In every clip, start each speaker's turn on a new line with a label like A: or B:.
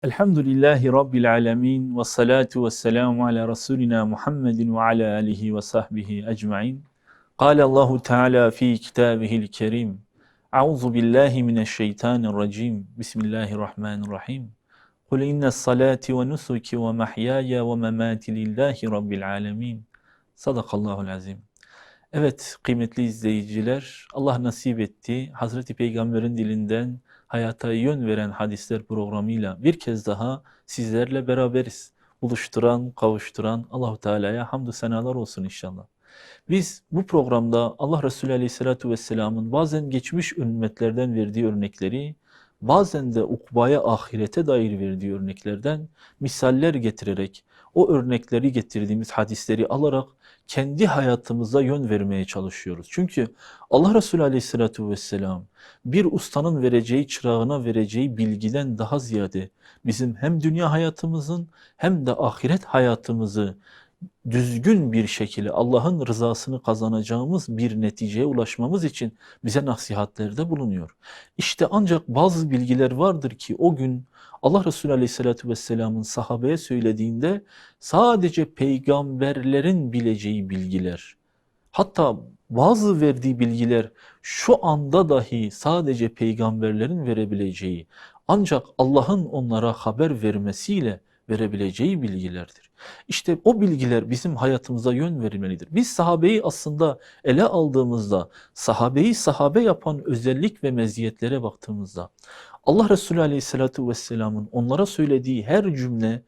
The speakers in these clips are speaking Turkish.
A: Elhamdülillahi Rabbil alemin ve salatu ve selamu ala Resulina Muhammedin ve ala alihi ve sahbihi ecmain. Kâle Allahu Teala fi kitabihil kerim. Euzu billahi mineşşeytanirracim. Bismillahirrahmanirrahim. Kul innes salati ve nusuki ve mahyaya ve memati lillahi Rabbil alemin. Sadakallahul azim. Evet kıymetli izleyiciler, Allah nasip etti. Hazreti Peygamber'in dilinden hayata yön veren hadisler programıyla bir kez daha sizlerle beraberiz. Buluşturan, kavuşturan Allahu Teala'ya hamdü senalar olsun inşallah. Biz bu programda Allah Resulü Aleyhisselatü Vesselam'ın bazen geçmiş ümmetlerden verdiği örnekleri, bazen de ukbaya, ahirete dair verdiği örneklerden misaller getirerek, o örnekleri getirdiğimiz hadisleri alarak kendi hayatımıza yön vermeye çalışıyoruz. Çünkü Allah Resulü Aleyhisselatü Vesselam bir ustanın vereceği, çırağına vereceği bilgiden daha ziyade bizim hem dünya hayatımızın hem de ahiret hayatımızı düzgün bir şekilde Allah'ın rızasını kazanacağımız bir neticeye ulaşmamız için bize nasihatlerde bulunuyor. İşte ancak bazı bilgiler vardır ki o gün Allah Resulü Aleyhisselatü Vesselam'ın sahabeye söylediğinde sadece peygamberlerin bileceği bilgiler. Hatta bazı verdiği bilgiler şu anda dahi sadece peygamberlerin verebileceği, ancak Allah'ın onlara haber vermesiyle verebileceği bilgilerdir. İşte o bilgiler bizim hayatımıza yön vermelidir. Biz sahabeyi aslında ele aldığımızda, sahabeyi sahabe yapan özellik ve meziyetlere baktığımızda, Allah Resulü Aleyhisselatü Vesselam'ın onlara söylediği her cümle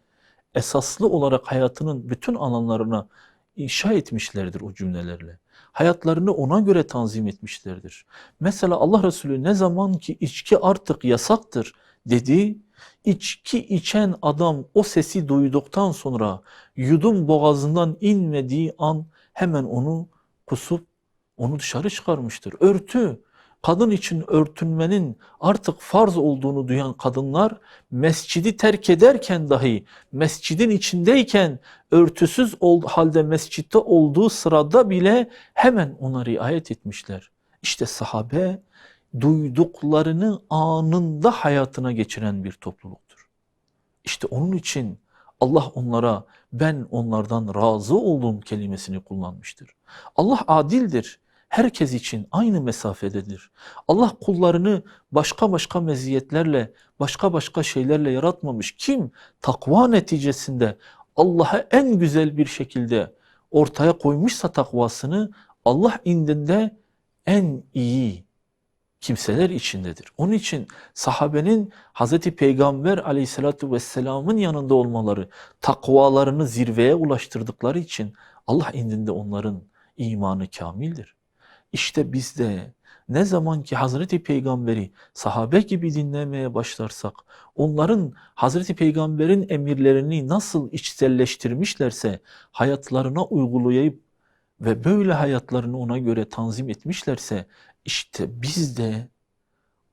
A: esaslı olarak hayatının bütün alanlarına inşa etmişlerdir o cümlelerle. Hayatlarını ona göre tanzim etmişlerdir. Mesela Allah Resulü ne zaman ki içki artık yasaktır dedi, içki içen adam o sesi duyduktan sonra yudum boğazından inmediği an hemen onu kusup onu dışarı çıkarmıştır. Örtü, kadın için örtünmenin artık farz olduğunu duyan kadınlar mescidi terk ederken dahi, mescidin içindeyken örtüsüz halde mescitte olduğu sırada bile hemen ona riayet etmişler. İşte sahabe duyduklarını anında hayatına geçiren bir topluluktur. İşte onun için Allah onlara ben onlardan razı olduğum kelimesini kullanmıştır. Allah adildir. Herkes için aynı mesafededir. Allah kullarını başka başka meziyetlerle, başka başka şeylerle yaratmamış. Kim takva neticesinde Allah'a en güzel bir şekilde ortaya koymuşsa takvasını, Allah indinde en iyi kimseler içindedir. Onun için sahabenin Hazreti Peygamber Aleyhisselatü Vesselam'ın yanında olmaları, takvalarını zirveye ulaştırdıkları için Allah indinde onların imanı kamildir. İşte biz de ne zaman ki Hazreti Peygamber'i sahabe gibi dinlemeye başlarsak, onların Hazreti Peygamber'in emirlerini nasıl içselleştirmişlerse, hayatlarına uygulayıp ve böyle hayatlarını ona göre tanzim etmişlerse, işte biz de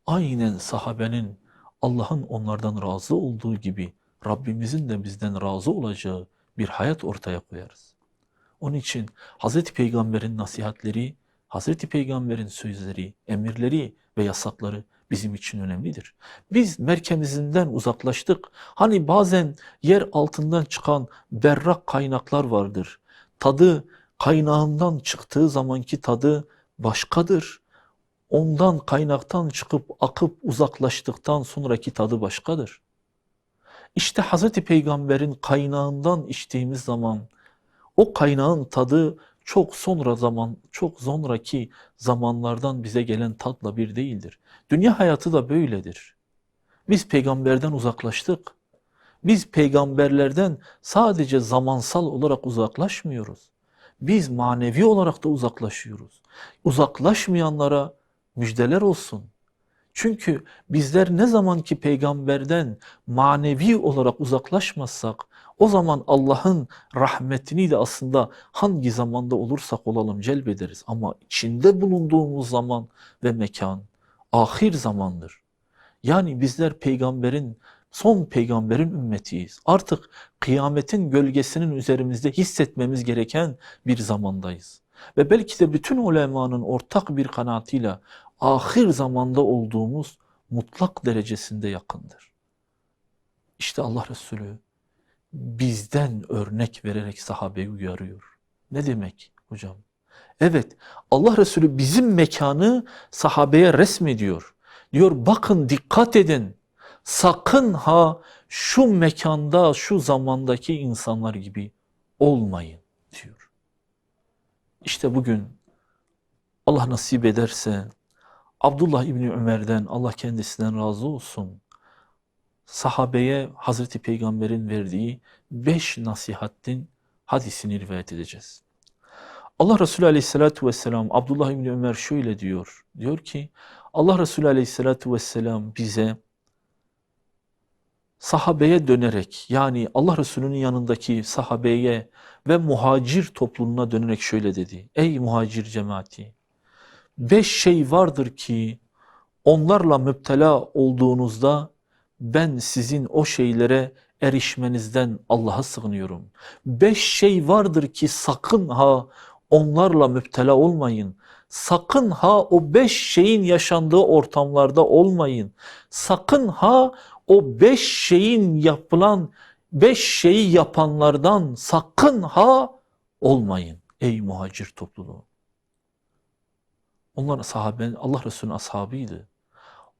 A: aynen sahabenin Allah'ın onlardan razı olduğu gibi Rabbimizin de bizden razı olacağı bir hayat ortaya koyarız. Onun için Hazreti Peygamber'in nasihatleri, Hazreti Peygamber'in sözleri, emirleri ve yasakları bizim için önemlidir. Biz merkezinden uzaklaştık. Hani bazen yer altından çıkan berrak kaynaklar vardır. Tadı kaynağından çıktığı zamanki tadı başkadır. Ondan kaynaktan çıkıp akıp uzaklaştıktan sonraki tadı başkadır. İşte Hazreti Peygamber'in kaynağından içtiğimiz zaman o kaynağın tadı çok sonraki zamanlardan bize gelen tatla bir değildir. Dünya hayatı da böyledir. Biz peygamberden uzaklaştık. Biz peygamberlerden sadece zamansal olarak uzaklaşmıyoruz. Biz manevi olarak da uzaklaşıyoruz. Uzaklaşmayanlara müjdeler olsun. Çünkü bizler ne zaman ki peygamberden manevi olarak uzaklaşmazsak, o zaman Allah'ın rahmetini de aslında hangi zamanda olursak olalım celbederiz. Ama içinde bulunduğumuz zaman ve mekan ahir zamandır. Yani bizler son peygamberin ümmetiyiz. Artık kıyametin gölgesinin üzerimizde hissetmemiz gereken bir zamandayız. Ve belki de bütün ulemanın ortak bir kanaatiyle ahir zamanda olduğumuz mutlak derecesinde yakındır. İşte Allah Resulü bizden örnek vererek sahabeyi uyarıyor. Ne demek hocam? Evet, Allah Resulü bizim mekanı sahabeye resmediyor. Diyor bakın dikkat edin. Sakın ha şu mekanda, şu zamandaki insanlar gibi olmayın diyor. İşte bugün Allah nasip ederse Abdullah İbni Ömer'den, Allah kendisinden razı olsun, sahabeye Hazreti Peygamber'in verdiği 5 nasihatin hadisini rivayet edeceğiz. Allah Resulü Aleyhisselatü Vesselam, Abdullah İbni Ömer şöyle diyor. Diyor ki Allah Resulü Aleyhisselatü Vesselam bize sahabeye dönerek, yani Allah Resulü'nün yanındaki sahabeye ve muhacir topluluğuna dönerek şöyle dedi. Ey muhacir cemaati! 5 şey vardır ki onlarla müptela olduğunuzda ben sizin o şeylere erişmenizden Allah'a sığınıyorum. 5 şey vardır ki sakın ha onlarla müptela olmayın. Sakın ha o 5 şeyin yaşandığı ortamlarda olmayın. Sakın ha o 5 şeyin yapılan 5 şeyi yapanlardan sakın ha olmayın ey muhacir topluluğu. Onlar sahabe, Allah Resulü'nün ashabıydı.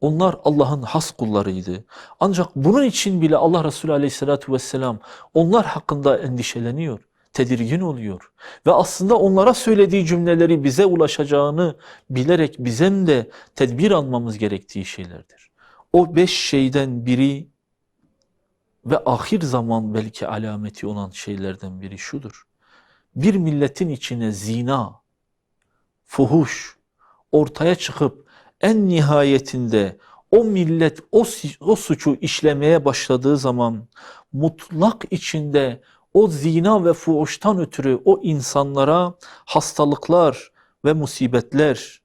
A: Onlar Allah'ın has kullarıydı. Ancak bunun için bile Allah Resulü Aleyhisselatü Vesselam onlar hakkında endişeleniyor, tedirgin oluyor. Ve aslında onlara söylediği cümleleri bize ulaşacağını bilerek bizim de tedbir almamız gerektiği şeylerdir. O 5 şeyden biri ve ahir zaman belki alameti olan şeylerden biri şudur. Bir milletin içine zina, fuhuş ortaya çıkıp en nihayetinde o millet o suçu işlemeye başladığı zaman mutlak içinde o zina ve fuhuştan ötürü o insanlara hastalıklar ve musibetler,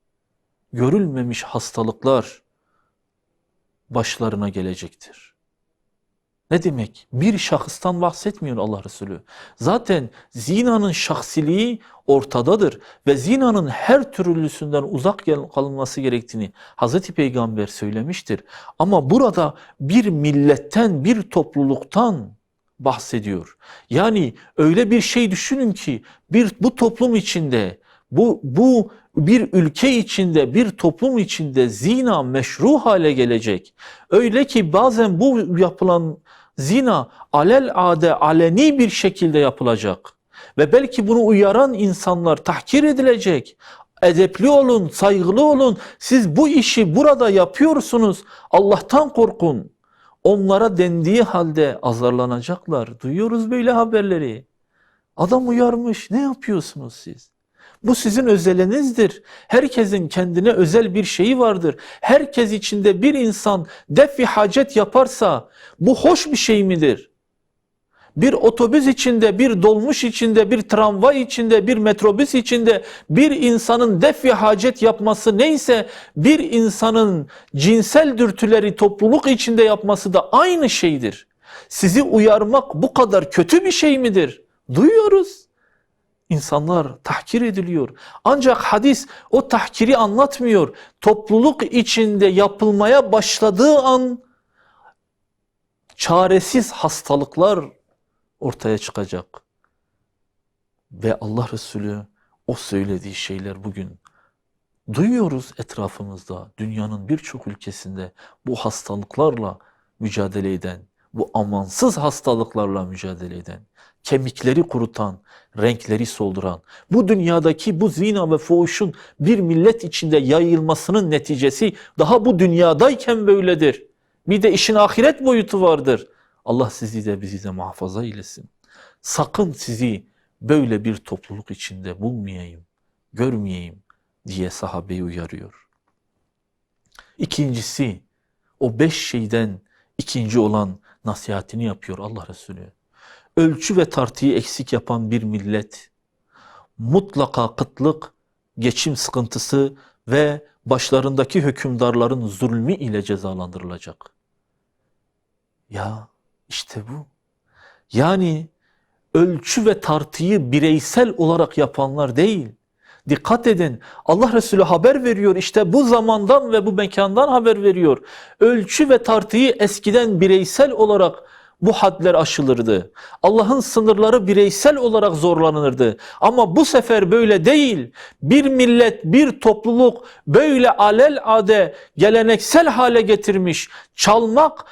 A: görülmemiş hastalıklar başlarına gelecektir. Ne demek? Bir şahıstan bahsetmiyor Allah Resulü. Zaten zinanın şahsiliği ortadadır ve zinanın her türlüsünden uzak kalınması gerektiğini Hazreti Peygamber söylemiştir. Ama burada bir milletten, bir topluluktan bahsediyor. Yani öyle bir şey düşünün ki bu toplum içinde, bu bir ülke içinde, bir toplum içinde zina meşru hale gelecek. Öyle ki bazen bu yapılan zina alelade aleni bir şekilde yapılacak. Ve belki bunu uyaran insanlar tahkir edilecek. Edepli olun, saygılı olun. Siz bu işi burada yapıyorsunuz. Allah'tan korkun. Onlara dendiği halde azarlanacaklar. Duyuyoruz böyle haberleri. Adam uyarmış. Ne yapıyorsunuz siz? Bu sizin özelinizdir. Herkesin kendine özel bir şeyi vardır. Herkes içinde bir insan defi hacet yaparsa bu hoş bir şey midir? Bir otobüs içinde, bir dolmuş içinde, bir tramvay içinde, bir metrobüs içinde bir insanın defi hacet yapması neyse bir insanın cinsel dürtüleri topluluk içinde yapması da aynı şeydir. Sizi uyarmak bu kadar kötü bir şey midir? Duyuyoruz. İnsanlar tahkir ediliyor. Ancak hadis o tahkiri anlatmıyor. Topluluk içinde yapılmaya başladığı an çaresiz hastalıklar ortaya çıkacak. Ve Allah Resulü o söylediği şeyler bugün duyuyoruz etrafımızda. Dünyanın birçok ülkesinde bu hastalıklarla mücadele eden, bu amansız hastalıklarla mücadele eden, kemikleri kurutan, renkleri solduran, bu dünyadaki bu zina ve fuhuşun bir millet içinde yayılmasının neticesi daha bu dünyadayken böyledir. Bir de işin ahiret boyutu vardır. Allah sizi de bizi de muhafaza eylesin. Sakın sizi böyle bir topluluk içinde bulmayayım, görmeyeyim diye sahabeyi uyarıyor. İkincisi, o 5 şeyden ikinci olan nasihatini yapıyor Allah Resulü. Ölçü ve tartıyı eksik yapan bir millet mutlaka kıtlık, geçim sıkıntısı ve başlarındaki hükümdarların zulmü ile cezalandırılacak. Ya işte bu. Yani ölçü ve tartıyı bireysel olarak yapanlar değil. Dikkat edin. Allah Resulü haber veriyor. İşte bu zamandan ve bu mekandan haber veriyor. Ölçü ve tartıyı eskiden bireysel olarak bu hadler aşılırdı. Allah'ın sınırları bireysel olarak zorlanırdı. Ama bu sefer böyle değil. Bir millet, bir topluluk böyle alelade geleneksel hale getirmiş. Çalmak,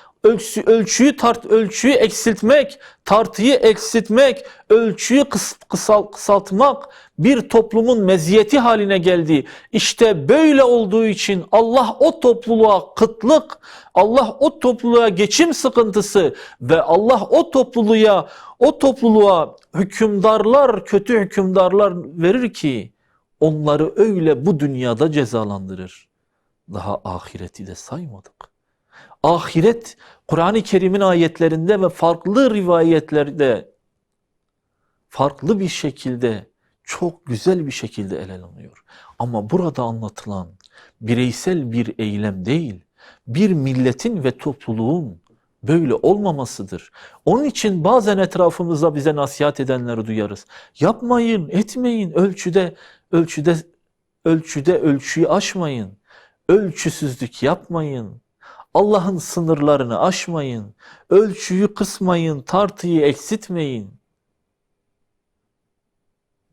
A: ölçüyü eksiltmek, tartıyı eksiltmek, ölçüyü kısaltmak bir toplumun meziyeti haline geldi. İşte böyle olduğu için Allah o topluluğa kıtlık, Allah o topluluğa geçim sıkıntısı ve Allah o topluluğa hükümdarlar, kötü hükümdarlar verir ki onları öyle bu dünyada cezalandırır. Daha ahireti de saymadık. Ahiret Kur'an-ı Kerim'in ayetlerinde ve farklı rivayetlerde farklı bir şekilde, çok güzel bir şekilde ele alınıyor. Ama burada anlatılan bireysel bir eylem değil, bir milletin ve topluluğun böyle olmamasıdır. Onun için bazen etrafımızda bize nasihat edenleri duyarız. Yapmayın, etmeyin, ölçüyü aşmayın, ölçüsüzlük yapmayın. Allah'ın sınırlarını aşmayın, ölçüyü kısmayın, tartıyı eksiltmeyin.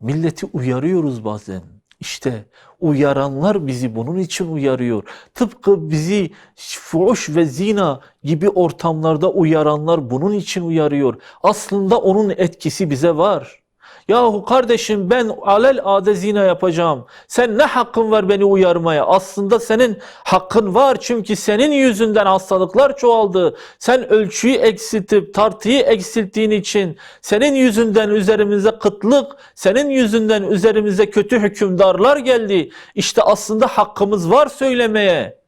A: Milleti uyarıyoruz bazen. İşte uyaranlar bizi bunun için uyarıyor. Tıpkı bizi fuhuş ve zina gibi ortamlarda uyaranlar bunun için uyarıyor. Aslında onun etkisi bize var. Yahu kardeşim ben alelade zina yapacağım. Sen ne hakkın var beni uyarmaya? Aslında senin hakkın var çünkü senin yüzünden hastalıklar çoğaldı. Sen ölçüyü eksiltip tartıyı eksilttiğin için senin yüzünden üzerimize kıtlık, senin yüzünden üzerimize kötü hükümdarlar geldi. İşte aslında hakkımız var söylemeye.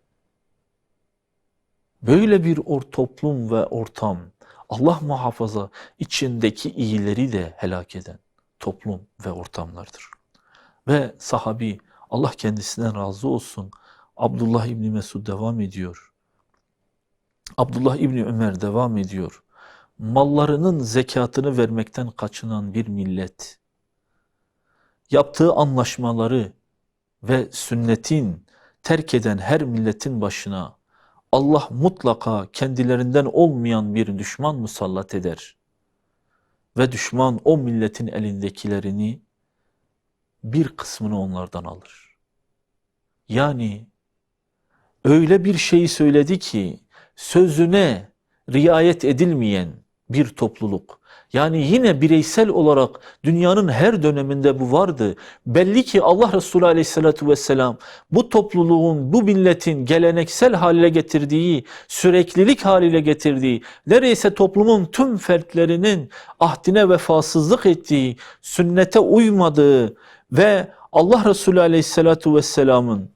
A: Böyle bir toplum ve ortam Allah muhafaza içindeki iyileri de helak eden toplum ve ortamlardır. Ve sahabi Allah kendisinden razı olsun Abdullah İbni Mesud devam ediyor. Abdullah İbni Ömer devam ediyor. Mallarının zekatını vermekten kaçınan bir millet yaptığı anlaşmaları ve sünnetin terk eden her milletin başına Allah mutlaka kendilerinden olmayan bir düşman musallat eder. Ve düşman o milletin elindekilerini bir kısmını onlardan alır. Yani öyle bir şeyi söyledi ki sözüne riayet edilmeyen bir topluluk. Yani yine bireysel olarak dünyanın her döneminde bu vardı. Belli ki Allah Resulü Aleyhisselatü Vesselam bu topluluğun, bu milletin geleneksel haline getirdiği, süreklilik haline getirdiği, neredeyse toplumun tüm fertlerinin ahdine vefasızlık ettiği, sünnete uymadığı ve Allah Resulü Aleyhisselatü Vesselam'ın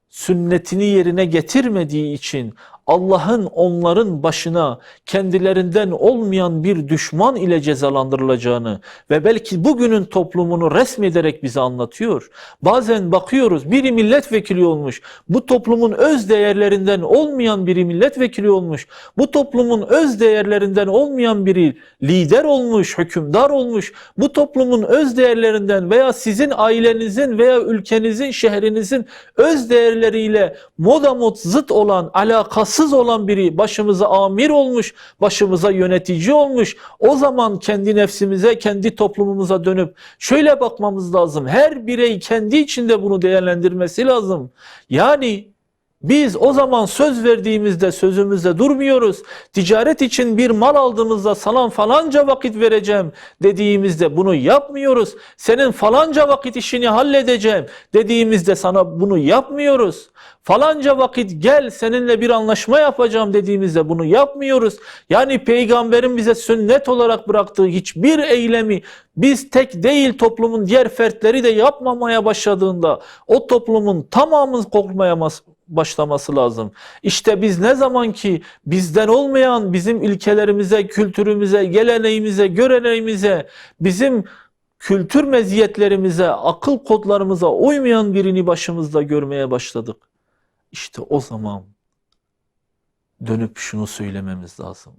A: sünnetini yerine getirmediği için Allah'ın onların başına kendilerinden olmayan bir düşman ile cezalandırılacağını ve belki bugünün toplumunu resmederek bize anlatıyor. Bazen bakıyoruz biri milletvekili olmuş, bu toplumun öz değerlerinden olmayan biri milletvekili olmuş, bu toplumun öz değerlerinden olmayan biri lider olmuş, hükümdar olmuş, bu toplumun öz değerlerinden veya sizin ailenizin veya ülkenizin, şehrinizin öz değerleriyle modamot zıt olan, alakasız olan biri başımıza amir olmuş, başımıza yönetici olmuş. O zaman kendi nefsimize, kendi toplumumuza dönüp şöyle bakmamız lazım. Her birey kendi içinde bunu değerlendirmesi lazım. Yani biz o zaman söz verdiğimizde sözümüzde durmuyoruz. Ticaret için bir mal aldığımızda sana falanca vakit vereceğim dediğimizde bunu yapmıyoruz. Senin falanca vakit işini halledeceğim dediğimizde sana bunu yapmıyoruz. Falanca vakit gel seninle bir anlaşma yapacağım dediğimizde bunu yapmıyoruz. Yani peygamberin bize sünnet olarak bıraktığı hiçbir eylemi biz tek değil toplumun diğer fertleri de yapmamaya başladığında o toplumun tamamını korkmaya başlaması lazım. İşte biz ne zaman ki bizden olmayan bizim ilkelerimize, kültürümüze, geleneğimize, göreneğimize, bizim kültür meziyetlerimize, akıl kodlarımıza uymayan birini başımızda görmeye başladık. İşte o zaman dönüp şunu söylememiz lazım.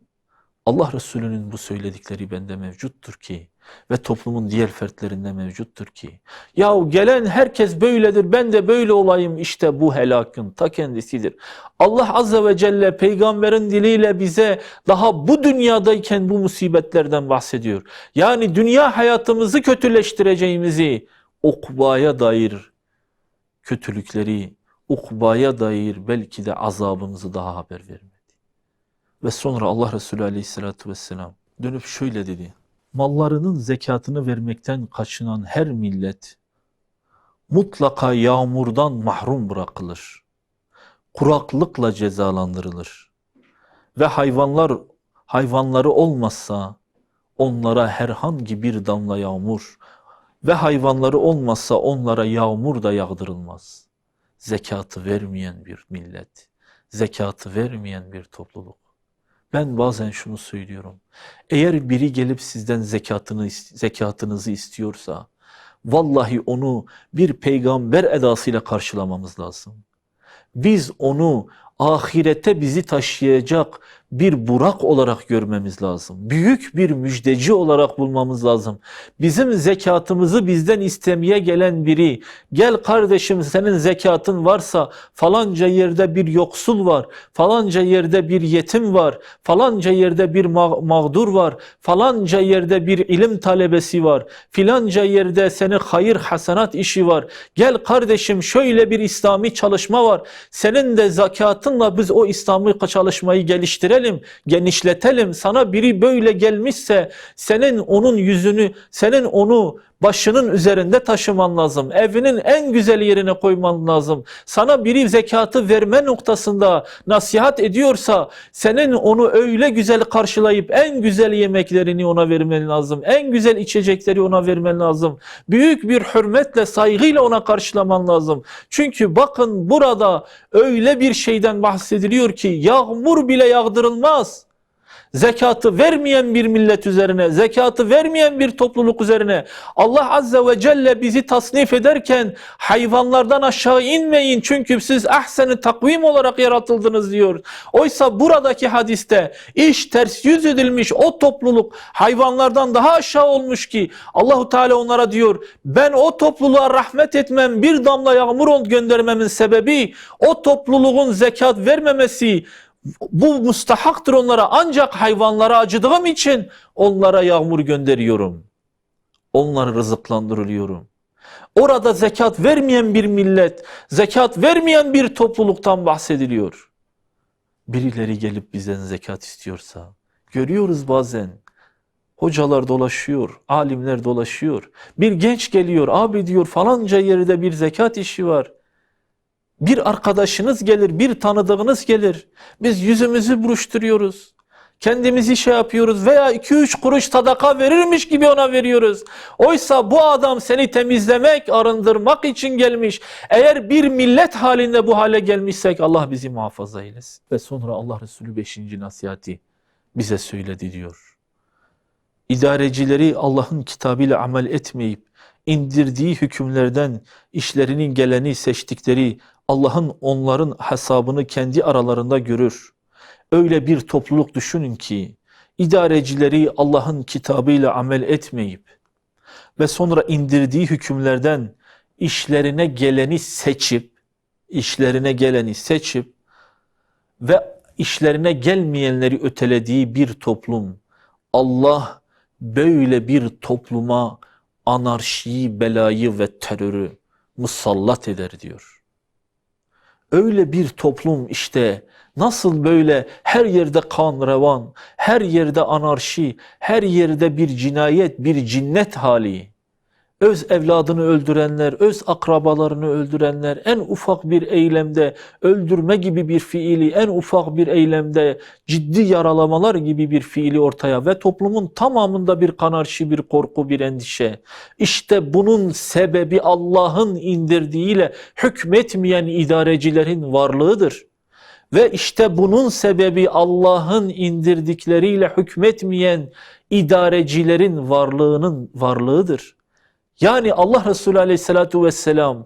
A: Allah Resulü'nün bu söyledikleri bende mevcuttur ki ve toplumun diğer fertlerinde mevcuttur ki yahu gelen herkes böyledir, ben de böyle olayım, işte bu helakın ta kendisidir. Allah Azze ve Celle peygamberin diliyle bize daha bu dünyadayken bu musibetlerden bahsediyor. Yani dünya hayatımızı kötüleştireceğimizi, ukbaya dair kötülükleri, ukbaya dair belki de azabımızı daha haber vermedi. Ve sonra Allah Resulü Aleyhisselatü Vesselam dönüp şöyle dedi: mallarının zekatını vermekten kaçınan her millet mutlaka yağmurdan mahrum bırakılır. Kuraklıkla cezalandırılır. Ve hayvanları olmazsa onlara herhangi bir damla yağmur ve hayvanları olmazsa onlara yağmur da yağdırılmaz. Zekatı vermeyen bir millet, zekatı vermeyen bir topluluk. Ben bazen şunu söylüyorum. Eğer biri gelip sizden zekatınızı istiyorsa, vallahi onu bir peygamber edasıyla karşılamamız lazım. Biz onu ahirete bizi taşıyacak bir burak olarak görmemiz lazım. Büyük bir müjdeci olarak bulmamız lazım. Bizim zekatımızı bizden istemeye gelen biri, gel kardeşim senin zekatın varsa falanca yerde bir yoksul var, falanca yerde bir yetim var, falanca yerde bir mağdur var, falanca yerde bir ilim talebesi var, filanca yerde senin hayır hasenat işi var. Gel kardeşim şöyle bir İslami çalışma var. Senin de zekatınla biz o İslami çalışmayı geliştirelim, genişletelim. Sana biri böyle gelmişse senin onun yüzünü, senin onu başının üzerinde taşıman lazım. Evinin en güzel yerine koyman lazım. Sana biri zekatı verme noktasında nasihat ediyorsa senin onu öyle güzel karşılayıp en güzel yemeklerini ona vermen lazım. En güzel içecekleri ona vermen lazım. Büyük bir hürmetle, saygıyla ona karşılaman lazım. Çünkü bakın burada öyle bir şeyden bahsediliyor ki yağmur bile yağdırılmaz. Zekatı vermeyen bir millet üzerine, zekatı vermeyen bir topluluk üzerine Allah Azze ve Celle bizi tasnif ederken hayvanlardan aşağı inmeyin çünkü siz ahsen-i takvim olarak yaratıldınız diyor. Oysa buradaki hadiste iş ters yüz edilmiş, o topluluk hayvanlardan daha aşağı olmuş ki Allahu Teala onlara diyor ben o topluluğa rahmet etmem, bir damla yağmur göndermemin sebebi o topluluğun zekat vermemesi. Bu mustahaktır onlara, ancak hayvanlara acıdığım için onlara yağmur gönderiyorum. Onları rızıklandırıyorum. Orada zekat vermeyen bir millet, zekat vermeyen bir topluluktan bahsediliyor. Birileri gelip bizden zekat istiyorsa, görüyoruz bazen, hocalar dolaşıyor, alimler dolaşıyor. Bir genç geliyor, abi diyor falanca yerde bir zekat işi var. Bir arkadaşınız gelir, bir tanıdığınız gelir. Biz yüzümüzü buruşturuyoruz. Kendimizi şey yapıyoruz veya 2-3 kuruş sadaka verirmiş gibi ona veriyoruz. Oysa bu adam seni temizlemek, arındırmak için gelmiş. Eğer bir millet halinde bu hale gelmişsek Allah bizi muhafaza eylesin. Ve sonra Allah Resulü 5. nasihati bize söyledi diyor. İdarecileri Allah'ın kitabıyla amel etmeyip indirdiği hükümlerden işlerinin geleni seçtikleri Allah'ın onların hesabını kendi aralarında görür. Öyle bir topluluk düşünün ki idarecileri Allah'ın kitabıyla amel etmeyip ve sonra indirdiği hükümlerden işlerine geleni seçip ve işlerine gelmeyenleri ötelediği bir toplum. Allah böyle bir topluma anarşiyi, belayı ve terörü musallat eder diyor. Öyle bir toplum işte nasıl böyle her yerde kan revan, her yerde anarşi, her yerde bir cinayet, bir cinnet hali. Öz evladını öldürenler, öz akrabalarını öldürenler, en ufak bir eylemde öldürme gibi bir fiili, en ufak bir eylemde ciddi yaralamalar gibi bir fiili ortaya ve toplumun tamamında bir anarşi, bir korku, bir endişe. İşte bunun sebebi Allah'ın indirdiğiyle hükmetmeyen idarecilerin varlığıdır. Ve işte bunun sebebi Allah'ın indirdikleriyle hükmetmeyen idarecilerin varlığıdır. Yani Allah Resulü Aleyhisselatü Vesselam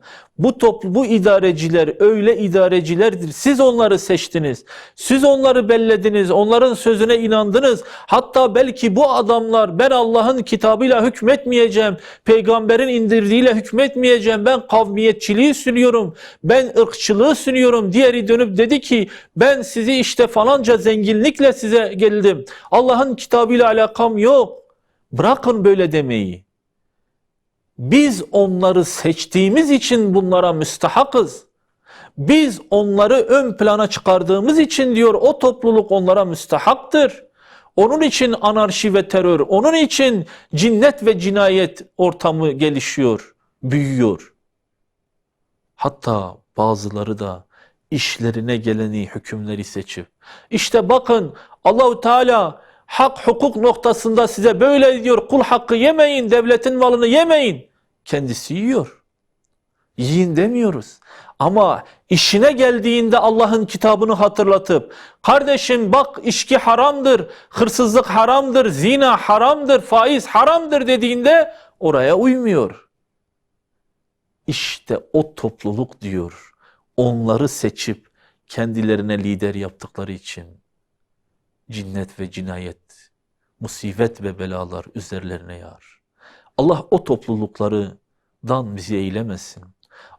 A: bu idareciler öyle idarecilerdir. Siz onları seçtiniz. Siz onları bellediniz. Onların sözüne inandınız. Hatta belki bu adamlar ben Allah'ın kitabıyla hükmetmeyeceğim. Peygamberin indirdiğiyle hükmetmeyeceğim. Ben kavmiyetçiliği sunuyorum. Ben ırkçılığı sunuyorum. Diğeri dönüp dedi ki ben sizi işte falanca zenginlikle size geldim. Allah'ın kitabıyla alakam yok. Bırakın böyle demeyi. Biz onları seçtiğimiz için bunlara müstahakız. Biz onları ön plana çıkardığımız için diyor o topluluk onlara müstahaktır. Onun için anarşi ve terör, onun için cinnet ve cinayet ortamı gelişiyor, büyüyor. Hatta bazıları da işlerine geleni hükümleri seçip, işte bakın Allahu Teala hak hukuk noktasında size böyle diyor, kul hakkı yemeyin, devletin malını yemeyin. Kendisi yiyor. Yiyin demiyoruz. Ama işine geldiğinde Allah'ın kitabını hatırlatıp, kardeşim bak içki haramdır, hırsızlık haramdır, zina haramdır, faiz haramdır dediğinde oraya uymuyor. İşte o topluluk diyor, onları seçip kendilerine lider yaptıkları için cinnet ve cinayet, musibet ve belalar üzerlerine yağar. Allah o topluluklardan bizi eylemesin.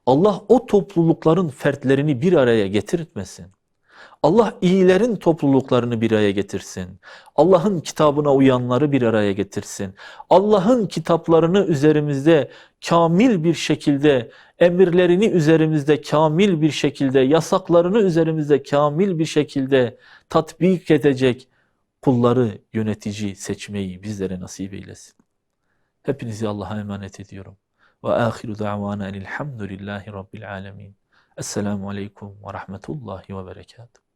A: Allah o toplulukların fertlerini bir araya getirtmesin. Allah iyilerin topluluklarını bir araya getirsin. Allah'ın kitabına uyanları bir araya getirsin. Allah'ın kitaplarını üzerimizde kamil bir şekilde, emirlerini üzerimizde kamil bir şekilde, yasaklarını üzerimizde kamil bir şekilde tatbik edecek kulları yönetici seçmeyi bizlere nasip eylesin. Hepinizi Allah'a emanet ediyorum. Ve ahiru da'vana elhamdülillahi rabbil alemin. Esselamu aleyküm ve rahmetullahi ve berekatuhu.